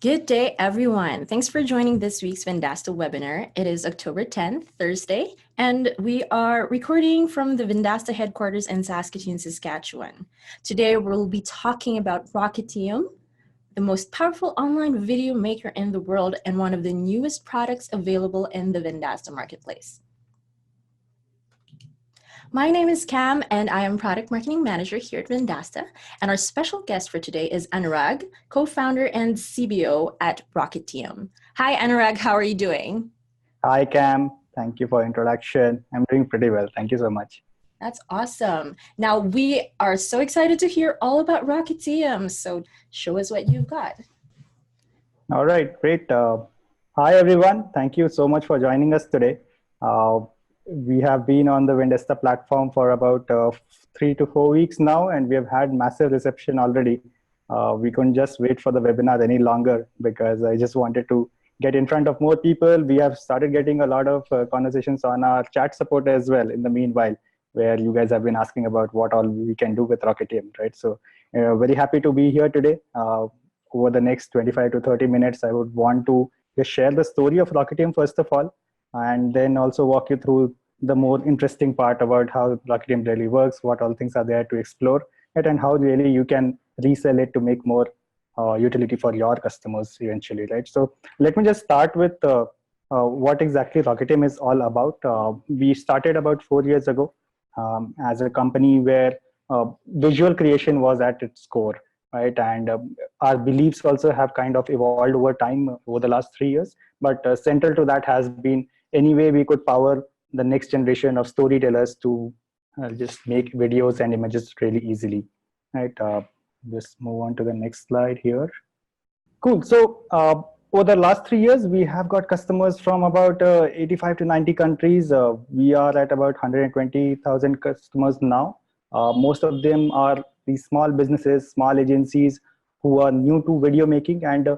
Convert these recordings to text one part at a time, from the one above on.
Good day, everyone. Thanks for joining this week's Vendasta webinar. It is October 10th, Thursday, and we are recording from the Vendasta headquarters in Saskatoon, Saskatchewan. Today, we'll be talking about Rocketium, the most powerful online video maker in the world and one of the newest products available in the Vendasta marketplace. My name is Cam, and I am Product Marketing Manager here at Vendasta. And our special guest for today is Anurag, co-founder and CBO at Rocketium. Hi, Anurag. How are you doing? Hi, Cam. Thank you for introduction. I'm doing pretty well. Thank you so much. That's awesome. Now, we are so excited to hear all about Rocketium. So show us what you've got. All right, great. Hi, everyone. Thank you so much for joining us today. We have been on the Vendasta platform for about 3 to 4 weeks now, and we have had massive reception already. We couldn't just wait for the webinar any longer because I just wanted to get in front of more people. We have started getting a lot of conversations on our chat support as well in the meanwhile, where you guys have been asking about what all we can do with Rocketium, right? So very happy to be here today. Over the next 25 to 30 minutes, I would want to just share the story of Rocketium first of all, and then also walk you through the more interesting part about how Rocketium really works, what all things are there to explore it, and how really you can resell it to make more utility for your customers eventually, right? So let me just start with what exactly Rocketium is all about. We started about 4 years ago as a company where visual creation was at its core, right? And our beliefs also have kind of evolved over time over the last 3 years. But central to that has been any way we could power the next generation of storytellers to just make videos and images really easily, right? Just move on to the next slide here. Cool. So over the last 3 years, we have got customers from about 85 to 90 countries. We are at about 120,000 customers now. Most of them are these small businesses, small agencies who are new to video making. And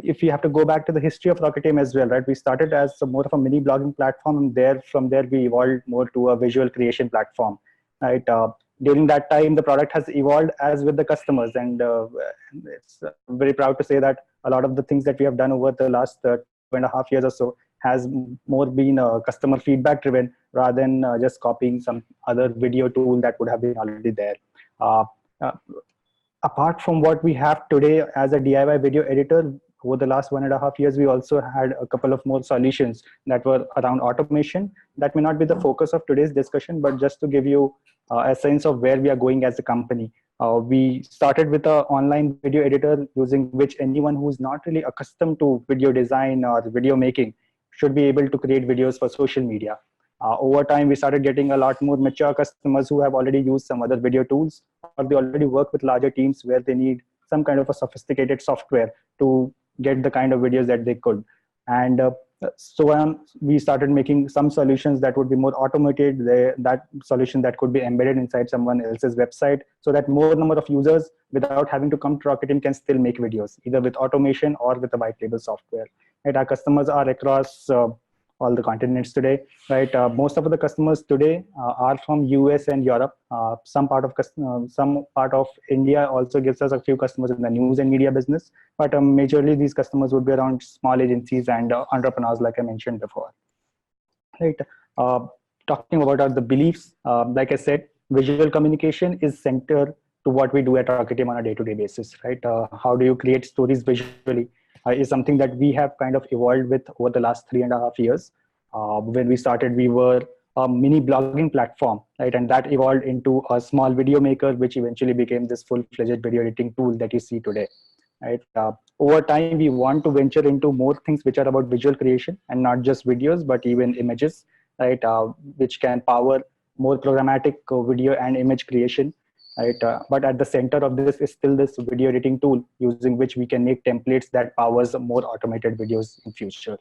if you have to go back to the history of Rocketium as well, right? We started as more of a mini blogging platform, and from there we evolved more to a visual creation platform, right? During that time, the product has evolved as with the customers, and it's very proud to say that a lot of the things that we have done over the last 2.5 years or so has more been customer feedback driven rather than just copying some other video tool that would have been already there. Apart from what we have today as a DIY video editor, over the last 1.5 years, we also had a couple of more solutions that were around automation. That may not be the focus of today's discussion, but just to give you a sense of where we are going as a company. We started with an online video editor using which anyone who's not really accustomed to video design or video making should be able to create videos for social media. Over time, we started getting a lot more mature customers who have already used some other video tools, or they already work with larger teams where they need some kind of a sophisticated software to get the kind of videos that they could. And so on, we started making some solutions that would be more automated, that solution that could be embedded inside someone else's website, so that more number of users without having to come to Rocketium can still make videos, either with automation or with a white label software. Right? Our customers are across all the continents today, right? Most of the customers today are from US and Europe. Some part of India also gives us a few customers in the news and media business, but majorly these customers would be around small agencies and entrepreneurs, like I mentioned before. Right? Talking about the beliefs, like I said, visual communication is center to what we do at Rocketium on a day-to-day basis, right? How do you create stories visually? Is something that we have kind of evolved with over the last 3.5 years. When we started, we were a mini blogging platform, right? And that evolved into a small video maker, which eventually became this full-fledged video editing tool that you see today, right? Over time, we want to venture into more things which are about visual creation and not just videos, but even images, right? Which can power more programmatic video and image creation. Right, but at the center of this is still this video editing tool using which we can make templates that powers more automated videos in future.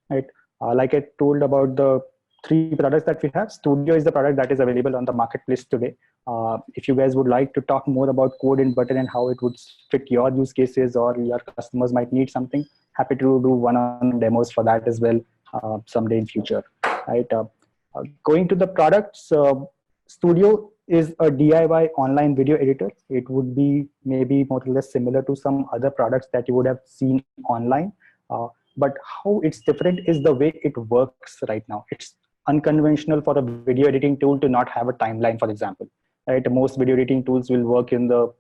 Right, like I told about the 3 products that we have, Studio is the product that is available on the marketplace today. If you guys would like to talk more about code and button and how it would fit your use cases or your customers might need something, happy to do one-on-one demos for that as well someday in future. Right, going to the products. Studio is a DIY online video editor. It would be maybe more or less similar to some other products that you would have seen online. But how it's different is the way it works right now. It's unconventional for a video editing tool to not have a timeline, for example. Right? Most video editing tools will work in the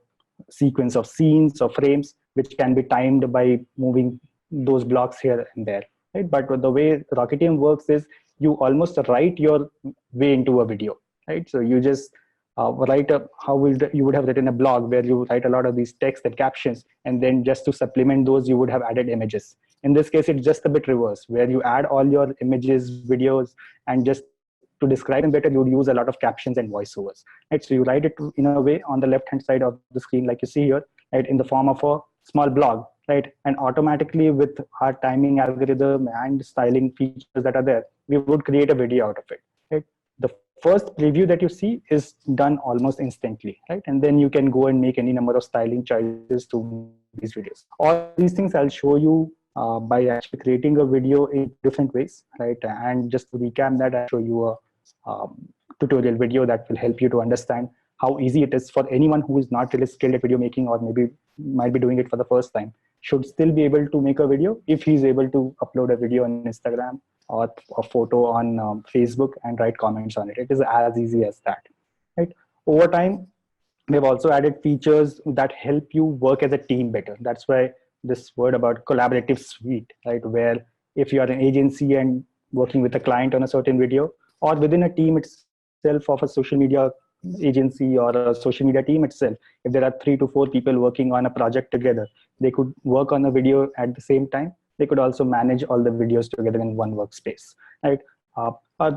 sequence of scenes or frames, which can be timed by moving those blocks here and there. Right? But the way Rocketium works is you almost write your way into a video. Right? So you just write up how you would have written a blog where you write a lot of these text and captions, and then just to supplement those, you would have added images. In this case, it's just a bit reverse, where you add all your images, videos, and just to describe them better, you would use a lot of captions and voiceovers. Right? So you write it in a way on the left-hand side of the screen, like you see here, right, in the form of a small blog, right? And automatically with our timing algorithm and styling features that are there, we would create a video out of it. Right? The first preview that you see is done almost instantly, right? And then you can go and make any number of styling choices to these videos. All these things I'll show you by actually creating a video in different ways, right? And just to recap that, I'll show you a tutorial video that will help you to understand how easy it is for anyone who is not really skilled at video making, or maybe might be doing it for the first time, should still be able to make a video if he's able to upload a video on Instagram or a photo on Facebook and write comments on it. It is as easy as that, right? Over time, we've also added features that help you work as a team better. That's why this word about collaborative suite, right? Where if you are an agency and working with a client on a certain video, or within a team itself of a social media agency or a social media team itself, if there are 3 to 4 people working on a project together, they could work on a video at the same time. They could also manage all the videos together in one workspace, right?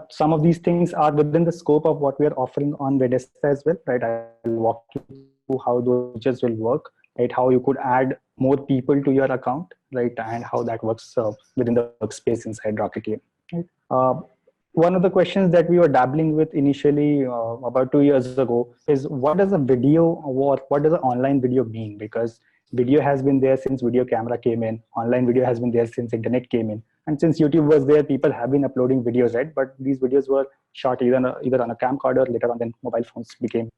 Some of these things are within the scope of what we are offering on Vedesta as well, right? I'll walk you through how those features will work, right? How you could add more people to your account, right? And how that works within the workspace inside Rocketium. Right? One of the questions that we were dabbling with initially about 2 years ago is, what does a video or what does an online video mean? Because video has been there since video camera came in, online video has been there since internet came in, and since YouTube was there, people have been uploading videos, right? But these videos were shot either on a camcorder. Later on, then mobile phones became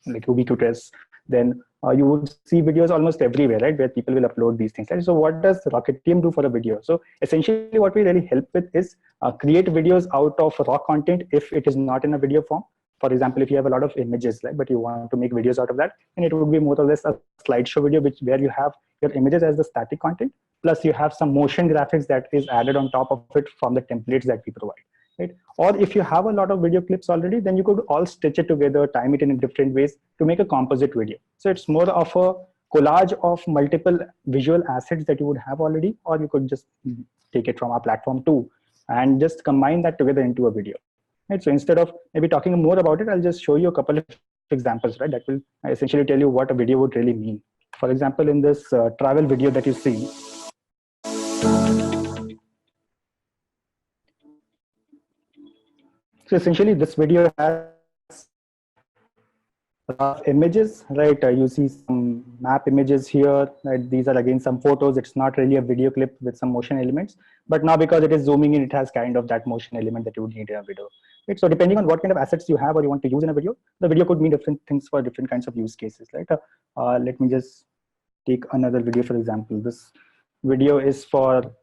like ubiquitous. Then you would see videos almost everywhere, right, where people will upload these things, right? So what does Rocketium do for a video? So essentially what we really help with is create videos out of raw content if it is not in a video form. For example, if you have a lot of images, right, but you want to make videos out of that, then it would be more or less a slideshow video, where you have your images as the static content, plus you have some motion graphics that is added on top of it from the templates that we provide. Right? Or if you have a lot of video clips already, then you could all stitch it together, time it in different ways to make a composite video. So it's more of a collage of multiple visual assets that you would have already, or you could just take it from our platform too, and just combine that together into a video. Right? So instead of maybe talking more about it, I'll just show you a couple of examples, right, that will essentially tell you what a video would really mean. For example, in this travel video that you see, so essentially this video has rough images, right? You see some map images here, right? These are again some photos. It's not really a video clip with some motion elements, but now because it is zooming in, it has kind of that motion element that you would need in a video. Right? So depending on what kind of assets you have or you want to use in a video, the video could mean different things for different kinds of use cases, right? Let me just take another video, for example. This video is for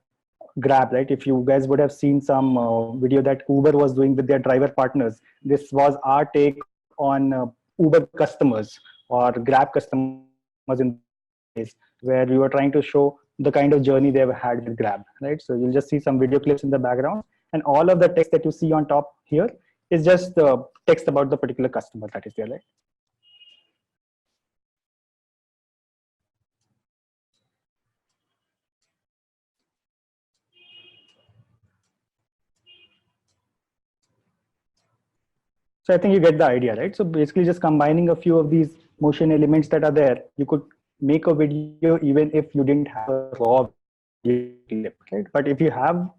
Grab, right? If you guys would have seen some video that Uber was doing with their driver partners, this was our take on Uber customers or Grab customers in this case, where we were trying to show the kind of journey they've had with Grab, right? So you'll just see some video clips in the background, and all of the text that you see on top here is just the text about the particular customer that is there, right? So I think you get the idea, right? So basically just combining a few of these motion elements that are there, you could make a video even if you didn't have a raw video clip, right? But if you have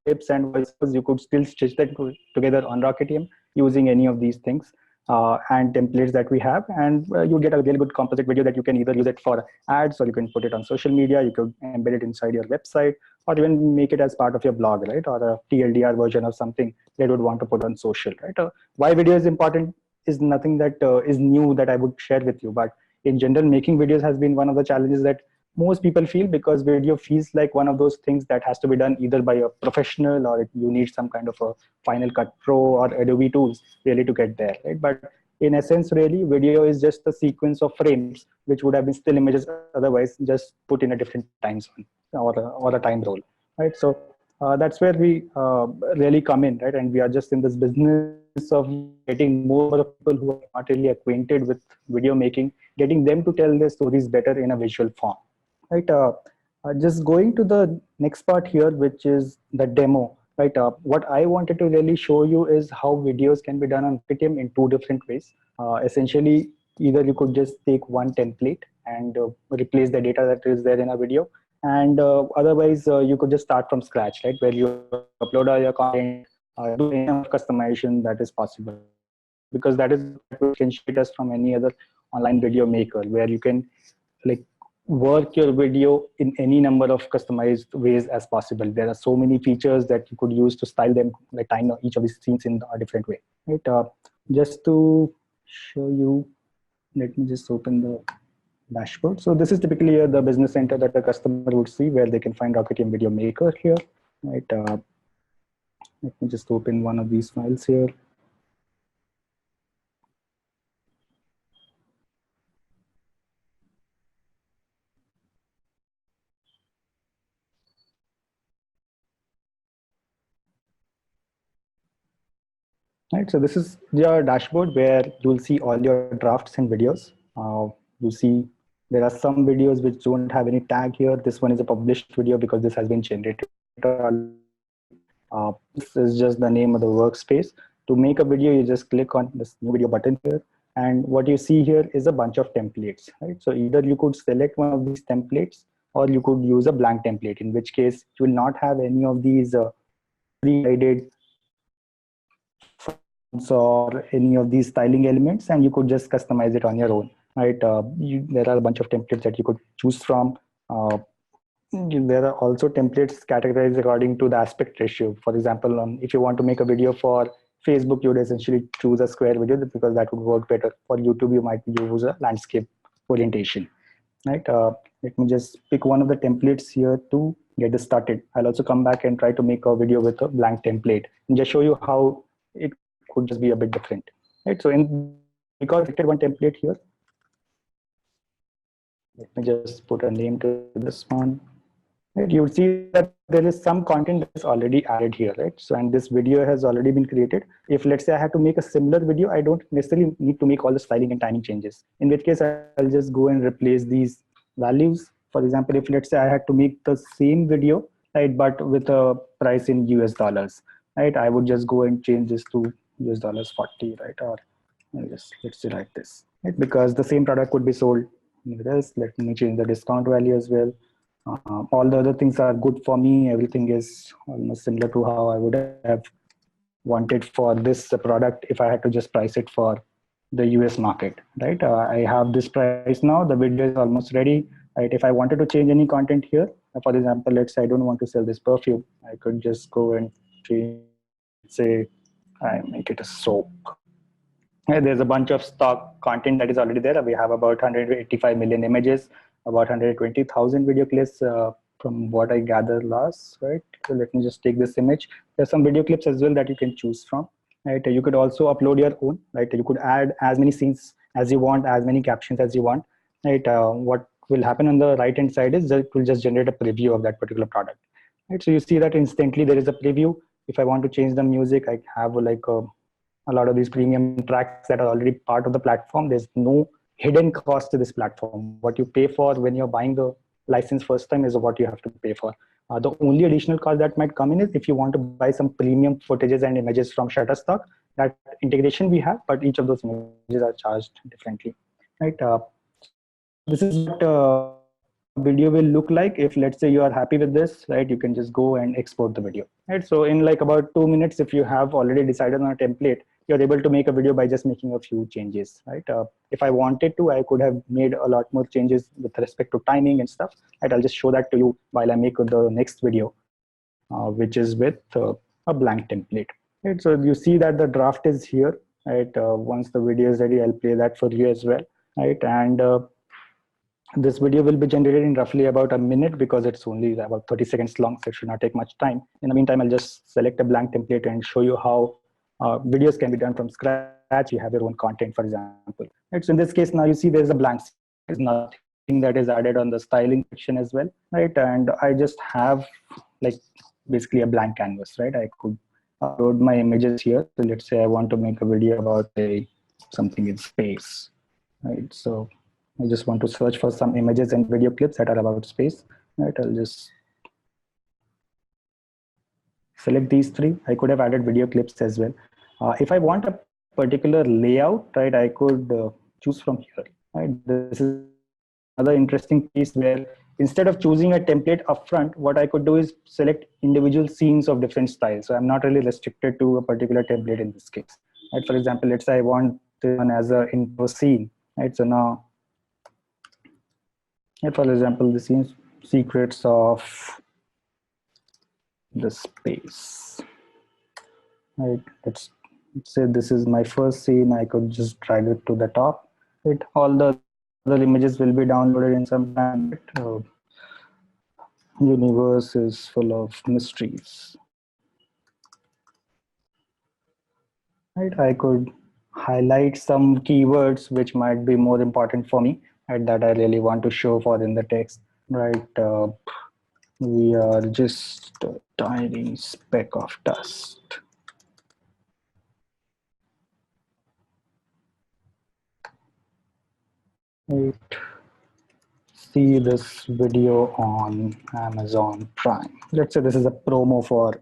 clips and voices, you could still stitch that together on Rocketium using any of these things and templates that we have, and you get a really good composite video that you can either use it for ads, or you can put it on social media, you could embed it inside your website, or even make it as part of your blog, right? Or a TLDR version of something that would want to put on social, right? Why video is important? is nothing that is new that I would share with you. But in general, making videos has been one of the challenges that most people feel, because video feels like one of those things that has to be done either by a professional, or you need some kind of a Final Cut Pro or Adobe tools really to get there, right? But in essence, really, video is just a sequence of frames which would have been still images otherwise, just put in a different time zone, or a time role, right? So that's where we really come in, right? And we are just in this business of getting more number of people who are not really acquainted with video making, getting them to tell their stories better in a visual form, right? Just going to the next part here, which is the demo, right? What I wanted to really show you is how videos can be done on Rocketium in two different ways. Essentially, either you could just take one template and replace the data that is there in a video, and otherwise you could just start from scratch, right, where you upload all your content, do any amount of customization that is possible, because that is what will differentiate us from any other online video maker, where you can like work your video in any number of customized ways as possible. There are so many features that you could use to style them, like time each of these scenes in a different way, right? Just to show you, let me just open the dashboard. So this is typically the business center that the customer would see, where they can find Rocketium Video Maker here, right? Let me just open one of these files here. Right, so this is your dashboard where you'll see all your drafts and videos. You see there are some videos which don't have any tag here. This one is a published video because this has been generated already. This is just the name of the workspace. To make a video, you just click on this new video button here. And what you see here is a bunch of templates, right? So either you could select one of these templates, or you could use a blank template, in which case you will not have any of these pre-guided or any of these styling elements, and you could just customize it on your own, right? There are a bunch of templates that you could choose from. There are also templates categorized according to the aspect ratio. For example, if you want to make a video for Facebook, you would essentially choose a square video because that would work better. For YouTube, you might use a landscape orientation, right? Let me just pick one of the templates here to get this started. I'll also come back and try to make a video with a blank template and just show you how it could just be a bit different, right? So because I selected one template here, let me just put a name to this one. Right, you would see that there is some content that is already added here, right? So, and this video has already been created. If let's say I had to make a similar video, I don't necessarily need to make all the styling and timing changes. In which case, I'll just go and replace these values. For example, if let's say I had to make the same video, right, but with a price in US dollars, right, I would just go and change this to US dollars 40, right? Or let's say like this, right? Because the same product could be sold like this. Let me change the discount value as well. All the other things are good for me. Everything is almost similar to how I would have wanted for this product if I had to just price it for the US market, right? I have this price now. The video is almost ready, right? If I wanted to change any content here, for example, let's say I don't want to sell this perfume, I could just go and change it. Let's say I make it a soap. Yeah, there's a bunch of stock content that is already there. We have about 185 million images, about 120,000 video clips from what I gathered last, right? So let me just take this image. There's some video clips as well that you can choose from, right? You could also upload your own, right? You could add as many scenes as you want, as many captions as you want, right? What will happen on the right hand side is that it will just generate a preview of that particular product, right? So you see that instantly there is a preview. If I want to change the music, I have like a lot of these premium tracks that are already part of the platform. There's no hidden cost to this platform. What you pay for when you're buying the license first time is what you have to pay for. The only additional cost that might come in is if you want to buy some premium footages and images from Shutterstock. That integration we have, but each of those images are charged differently, right? So this is what a video will look like. If let's say you are happy with this, right, you can just go and export the video, right? So in like about 2 minutes, if you have already decided on a template, you're able to make a video by just making a few changes, right? If I wanted to, I could have made a lot more changes with respect to timing and stuff, right? I'll just show that to you while I make the next video, which is with a blank template, right? So you see that the draft is here. right? Once the video is ready, I'll play that for you as well, right? And this video will be generated in roughly about a minute because it's only about 30 seconds long, so it should not take much time. In the meantime, I'll just select a blank template and show you how videos can be done from scratch. You have your own content, for example. Right, so in this case, now you see there's a blank scene. There's nothing that is added on the styling section as well, right? And I just have like basically a blank canvas, right? I could upload my images here. So let's say I want to make a video about something in space, right? So I just want to search for some images and video clips that are about space, right? I'll just select these three. I could have added video clips as well. If I want a particular layout, right, I could choose from here, right? This is another interesting piece where instead of choosing a template upfront, what I could do is select individual scenes of different styles. So I'm not really restricted to a particular template in this case, right? For example, let's say I want this one as an intro scene, right? So now, for example, this is secrets of the space, right? Let's say this is my first scene. I could just drag it to the top, right? All the other images will be downloaded in some time, right? Universe is full of mysteries, right? I could highlight some keywords which might be more important for me, right, that I really want to show for in the text, right? We are just a tiny speck of dust. Right. See this video on Amazon Prime. Let's say this is a promo for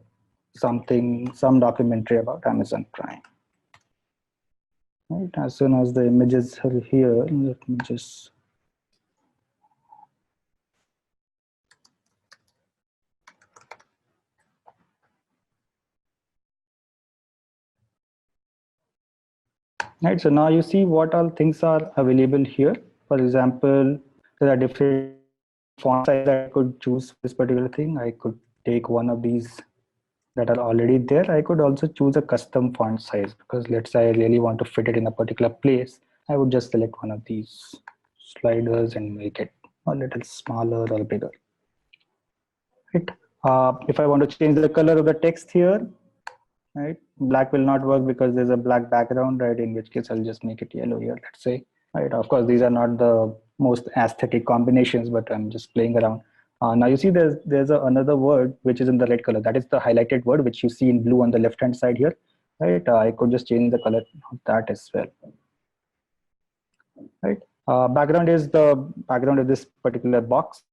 something, some documentary about Amazon Prime. Right. As soon as the images are here, let me just right. So now you see what all things are available here. For example, there are different font sizes that I could choose for this particular thing. I could take one of these that are already there. I could also choose a custom font size because let's say I really want to fit it in a particular place. I would just select one of these sliders and make it a little smaller or bigger. Right. If I want to change the color of the text here, right, black will not work because there's a black background, right? In which case I'll just make it yellow here, let's say. Right. Of course, these are not the most aesthetic combinations, but I'm just playing around. Now you see there's another word which is in the red color. That is the highlighted word which you see in blue on the left hand side here. Right. I could just change the color of that as well. Right. Background is the background of this particular box.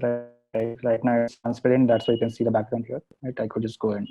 Right now it's transparent. That's why you can see the background here. Right. I could just go and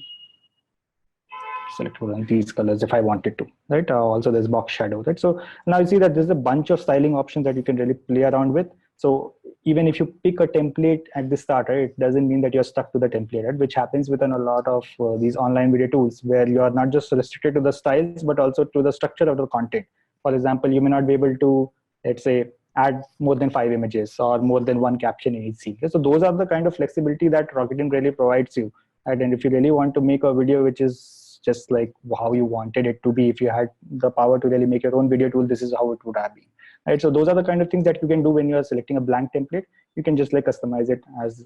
select one of these colors if I wanted to, right? Also there's box shadow, right? So now you see that there's a bunch of styling options that you can really play around with. So even if you pick a template at the start, right, it doesn't mean that you're stuck to the template, right? Which happens within a lot of these online video tools where you are not just restricted to the styles, but also to the structure of the content. For example, you may not be able to, let's say, add more than 5 images or more than one caption in each scene. So those are the kind of flexibility that Rocketium really provides you. Right? And if you really want to make a video which is just like how you wanted it to be, if you had the power to really make your own video tool, this is how it would have been. Right? So those are the kind of things that you can do when you are selecting a blank template. You can just like customize it as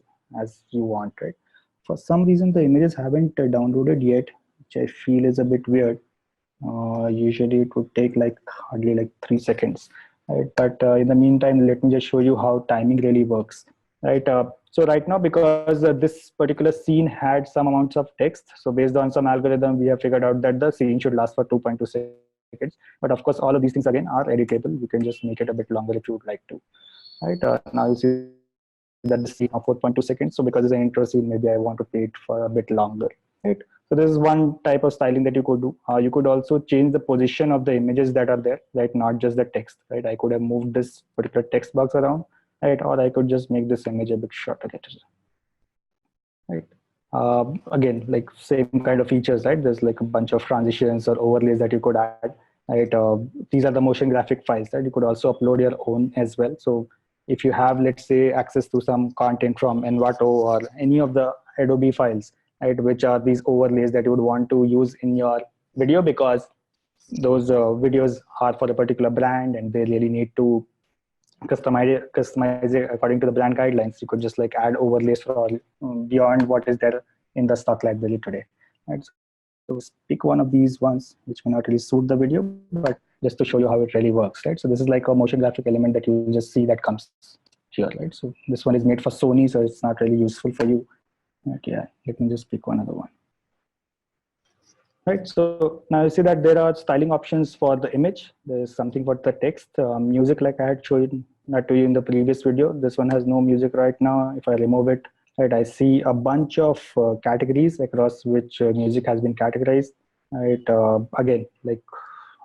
you want, right? For some reason, the images haven't downloaded yet, which I feel is a bit weird. Usually it would take like hardly like 3 seconds, right? But in the meantime, let me just show you how timing really works, right? So right now, because this particular scene had some amounts of text, so based on some algorithm, we have figured out that the scene should last for 2.2 seconds. But of course, all of these things again are editable. You can just make it a bit longer if you would like to, right? Now you see that the scene is 4.2 seconds. So because it's an intro scene, maybe I want to play it for a bit longer, right? So this is one type of styling that you could do. You could also change the position of the images that are there, right? Not just the text, right? I could have moved this particular text box around, right? Or I could just make this image a bit shorter, right? Again, like same kind of features, right? There's like a bunch of transitions or overlays that you could add, right? These are the motion graphic files, right? You could also upload your own as well. So if you have, let's say, access to some content from Envato or any of the Adobe files, right, which are these overlays that you would want to use in your video because those videos are for a particular brand and they really need to customize it according to the brand guidelines, you could just like add overlays for all beyond what is there in the stock library today. Right? So pick one of these ones, which may not really suit the video, but just to show you how it really works, right? So this is like a motion graphic element that you just see that comes here, right? So this one is made for Sony, so it's not really useful for you. Okay, yeah, let me just pick one other one. Right, so now you see that there are styling options for the image. There is something for the text, music, like I had shown that to you in the previous video. This one has no music right now. If I remove it, right, I see a bunch of categories across which music has been categorized. Right, again, like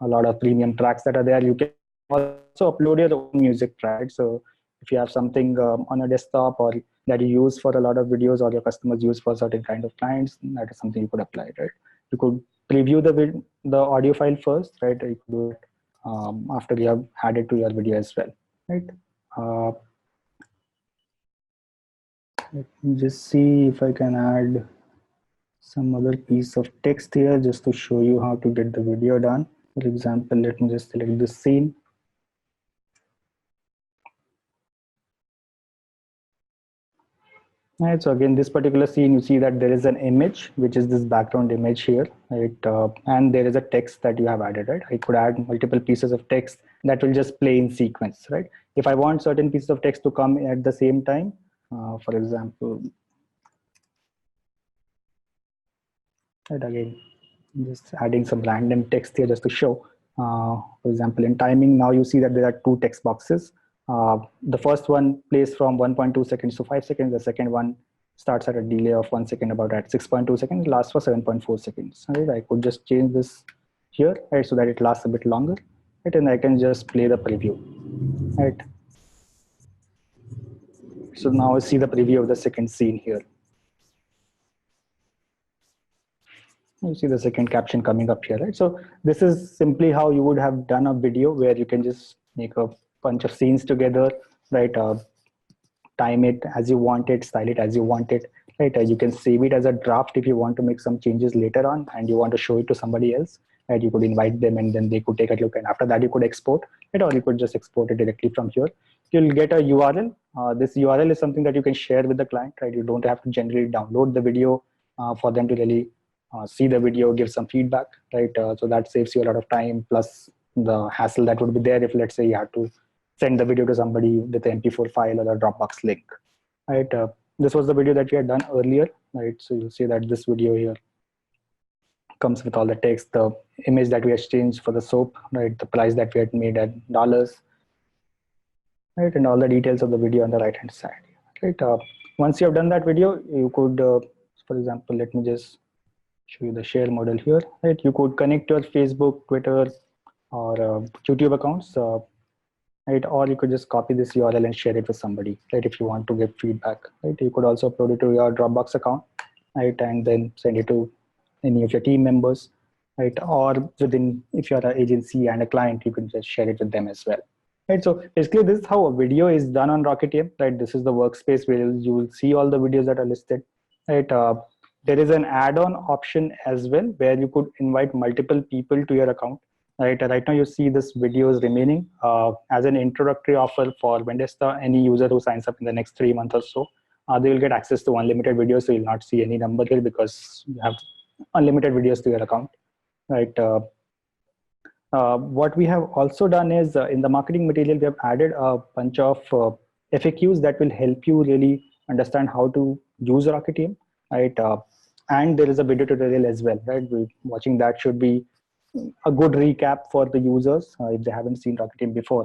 a lot of premium tracks that are there. You can also upload your own music track, right? So if you have something on a desktop or that you use for a lot of videos or your customers use for certain kind of clients, that is something you could apply, right? You could preview the audio file first, right? You could do it after you have added to your video as well, right? Uh, Let me just see if I can add some other piece of text here just to show you how to get the video done. For example, let me just select this scene. Right, so again, this particular scene, you see that there is an image, which is this background image here, right? And there is a text that you have added, right? I could add multiple pieces of text that will just play in sequence, right? If I want certain pieces of text to come at the same time, for example, right, again, just adding some random text here just to show. For example, in timing, now you see that there are two text boxes. The first one plays from 1.2 seconds to 5 seconds. The second one starts at a delay of 1 second, about at 6.2 seconds, lasts for 7.4 seconds. Right? I could just change this here, right, so that it lasts a bit longer. Right? And I can just play the preview. Right? So now I see the preview of the second scene here. You see the second caption coming up here, right? So this is simply how you would have done a video where you can just make a bunch of scenes together, right? Time it as you want it, style it as you want it, right? You can save it as a draft if you want to make some changes later on and you want to show it to somebody else, right? You could invite them and then they could take a look, and after that you could export it, or you could just export it directly from here. You'll get a URL. This URL is something that you can share with the client, right? You don't have to generally download the video for them to really see the video, give some feedback, right? So that saves you a lot of time, plus the hassle that would be there if, let's say, you had to send the video to somebody with an MP4 file or a Dropbox link, right? This was the video that we had done earlier, right? So you'll see that this video here comes with all the text, the image that we exchanged for the soap, right? The price that we had made at dollars, right? And all the details of the video on the right hand side, right? Once you have done that video, you could, for example, let me just show you the share model here, right? You could connect your Facebook, Twitter, or YouTube accounts, right? Or you could just copy this URL and share it with somebody, right? If you want to get feedback, right? You could also upload it to your Dropbox account, right? And then send it to any of your team members, right? Or within, if you're an agency and a client, you can just share it with them as well, right? So basically, this is how a video is done on Rocketium, right? This is the workspace where you will see all the videos that are listed, right? There is an add-on option as well where you could invite multiple people to your account. Right now you see this video is remaining as an introductory offer for Vendesta. Any user who signs up in the next 3 months or so, they will get access to unlimited videos. So you'll not see any number here because you have unlimited videos to your account, right? What we have also done is in the marketing material, we have added a bunch of FAQs that will help you really understand how to use Rocketium, right? And there is a video tutorial as well, right? Watching that should be a good recap for the users if they haven't seen Rocketium before,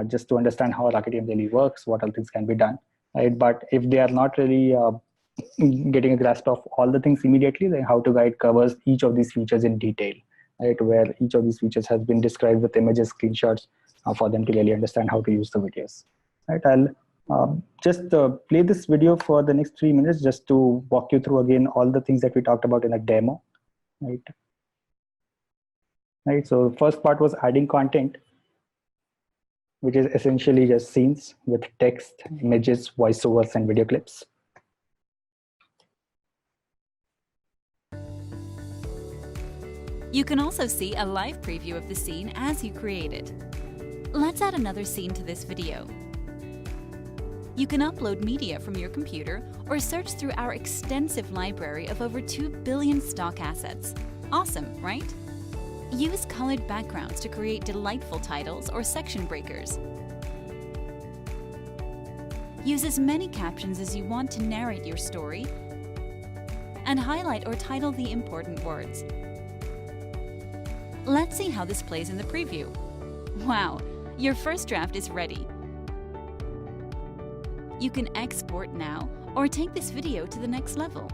just to understand how Rocketium really works, what all things can be done, right? But if they are not really getting a grasp of all the things immediately, then How to Guide covers each of these features in detail, right? Where each of these features has been described with images, screenshots for them to really understand how to use the videos, right? I'll just play this video for the next 3 minutes just to walk you through again all the things that we talked about in a demo, right? Right. So first part was adding content, which is essentially just scenes with text, images, voiceovers, and video clips. You can also see a live preview of the scene as you create it. Let's add another scene to this video. You can upload media from your computer or search through our extensive library of over 2 billion stock assets. Awesome, right? Use colored backgrounds to create delightful titles or section breakers. Use as many captions as you want to narrate your story, and highlight or title the important words. Let's see how this plays in the preview. Wow, your first draft is ready. You can export now or take this video to the next level.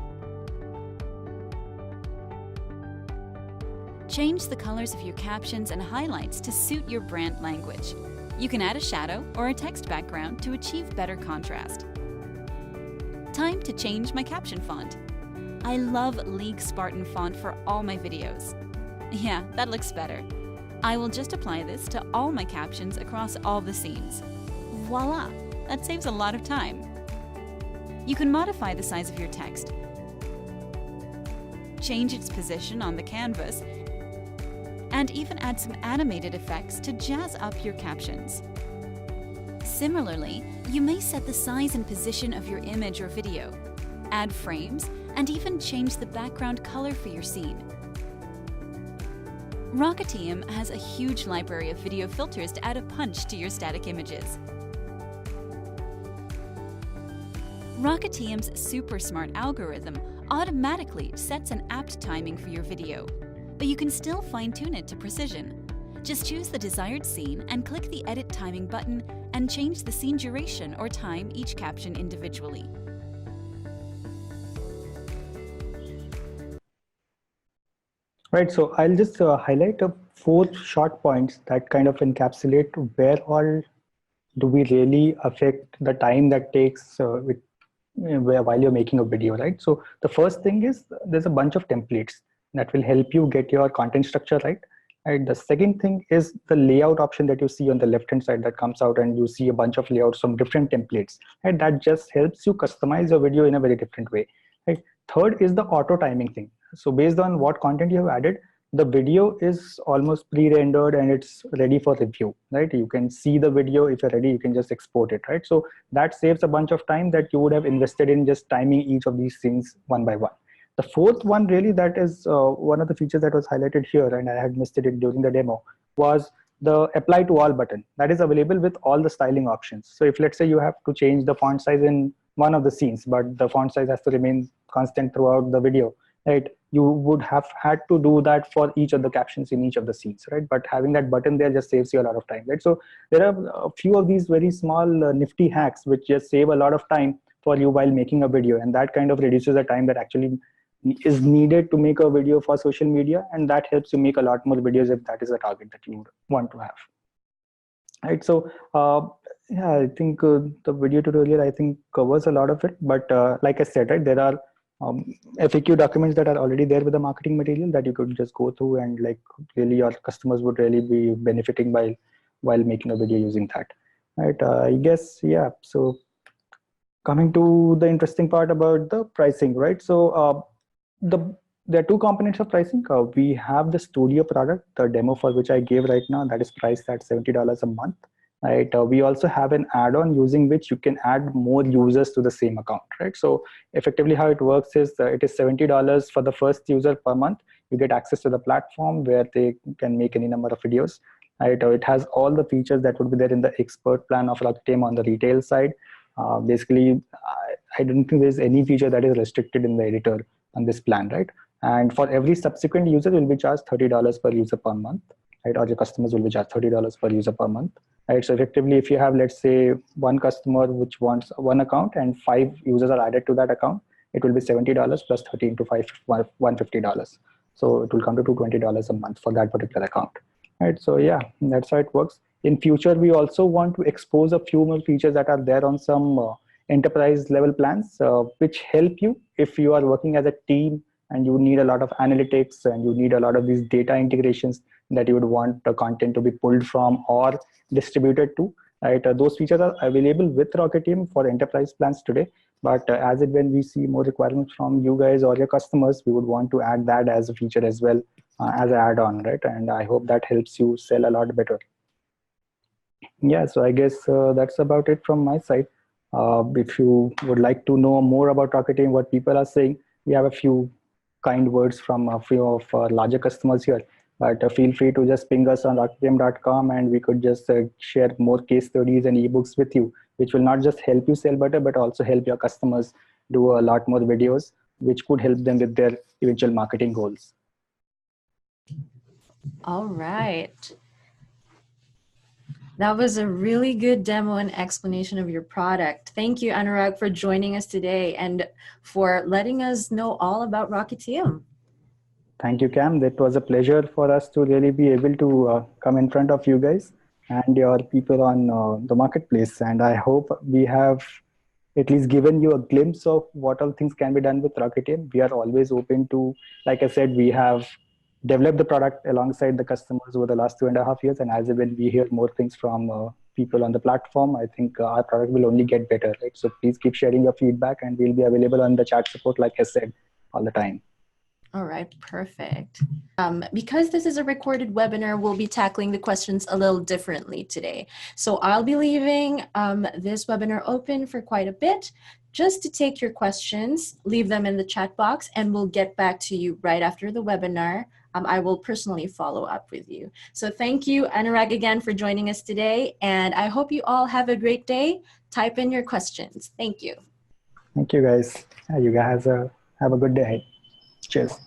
Change the colors of your captions and highlights to suit your brand language. You can add a shadow or a text background to achieve better contrast. Time to change my caption font. I love League Spartan font for all my videos. Yeah, that looks better. I will just apply this to all my captions across all the scenes. Voila! That saves a lot of time. You can modify the size of your text, change its position on the canvas, and even add some animated effects to jazz up your captions. Similarly, you may set the size and position of your image or video, add frames, and even change the background color for your scene. Rocketium has a huge library of video filters to add a punch to your static images. Rocketium's super smart algorithm automatically sets an apt timing for your video, but you can still fine-tune it to precision. Just choose the desired scene and click the Edit Timing button and change the scene duration or time each caption individually. Right, so I'll just highlight 4 short points that kind of encapsulate where all do we really affect the time that takes while you're making a video, right? So the first thing is there's a bunch of templates that will help you get your content structure right. Right. The second thing is the layout option that you see on the left hand side that comes out, and you see a bunch of layouts from different templates. Right? That just helps you customize your video in a very different way. Right? Third is the auto timing thing. So based on what content you have added, the video is almost pre-rendered and it's ready for review, right? You can see the video. If you're ready, you can just export it, right? So that saves a bunch of time that you would have invested in just timing each of these things one by one. The fourth one, really, that is one of the features that was highlighted here, and I had missed it during the demo, was the apply to all button. That is available with all the styling options. So if, let's say, you have to change the font size in one of the scenes, but the font size has to remain constant throughout the video, right? You would have had to do that for each of the captions in each of the scenes, right? But having that button there just saves you a lot of time, right? So there are a few of these very small nifty hacks which just save a lot of time for you while making a video, and that kind of reduces the time that actually is needed to make a video for social media, and that helps you make a lot more videos if that is the target that you want to have. Right, so yeah, I think the video tutorial I think covers a lot of it, but like I said, right, there are FAQ documents that are already there with the marketing material that you could just go through, and like really your customers would really be benefiting while making a video using that. Right, I guess, yeah. So coming to the interesting part about the pricing, right? So there are two components of pricing. We have the studio product, the demo for which I gave right now, that is priced at $70 a month. Right. We also have an add-on using which you can add more users to the same account. Right. So effectively, how it works is it is $70 for the first user per month. You get access to the platform where they can make any number of videos. Right. It has all the features that would be there in the expert plan of Rocketium on the retail side. Basically, I don't think there's any feature that is restricted in the editor on this plan, right? And for every subsequent user, will be charged $30 per user per month, right? Or your customers will be charged $30 per user per month, right? So effectively, if you have, let's say, one customer which wants one account and 5 users are added to that account, it will be $70 plus 30 into 5, $150. So it will come to $220 a month for that particular account, right? So yeah, that's how it works. In future, we also want to expose a few more features that are there on some enterprise level plans, which help you if you are working as a team and you need a lot of analytics and you need a lot of these data integrations that you would want the content to be pulled from or distributed to, right? Those features are available with Rocketium for enterprise plans today, but when we see more requirements from you guys or your customers, we would want to add that as a feature as well as an add-on, right? And I hope that helps you sell a lot better. Yeah, so I guess that's about it from my side. If you would like to know more about Rocketium, what people are saying, we have a few kind words from a few of our larger customers here. But feel free to just ping us on rocketium.com and we could just share more case studies and ebooks with you, which will not just help you sell better, but also help your customers do a lot more videos, which could help them with their eventual marketing goals. All right. That was a really good demo and explanation of your product. Thank you, Anurag, for joining us today and for letting us know all about Rocketium. Thank you, Cam. That was a pleasure for us to really be able to come in front of you guys and your people on the marketplace. And I hope we have at least given you a glimpse of what all things can be done with Rocketium. We are always open to, like I said, we have developed the product alongside the customers over the last 2.5 years. And as when we hear more things from people on the platform, I think our product will only get better. Right? So please keep sharing your feedback and we'll be available on the chat support, like I said, all the time. All right, perfect. Because this is a recorded webinar, we'll be tackling the questions a little differently today. So I'll be leaving this webinar open for quite a bit just to take your questions, leave them in the chat box, and we'll get back to you right after the webinar. I will personally follow up with you. So thank you, Anurag, again for joining us today. And I hope you all have a great day. Type in your questions. Thank you. Thank you, guys. You guys have a good day. Cheers.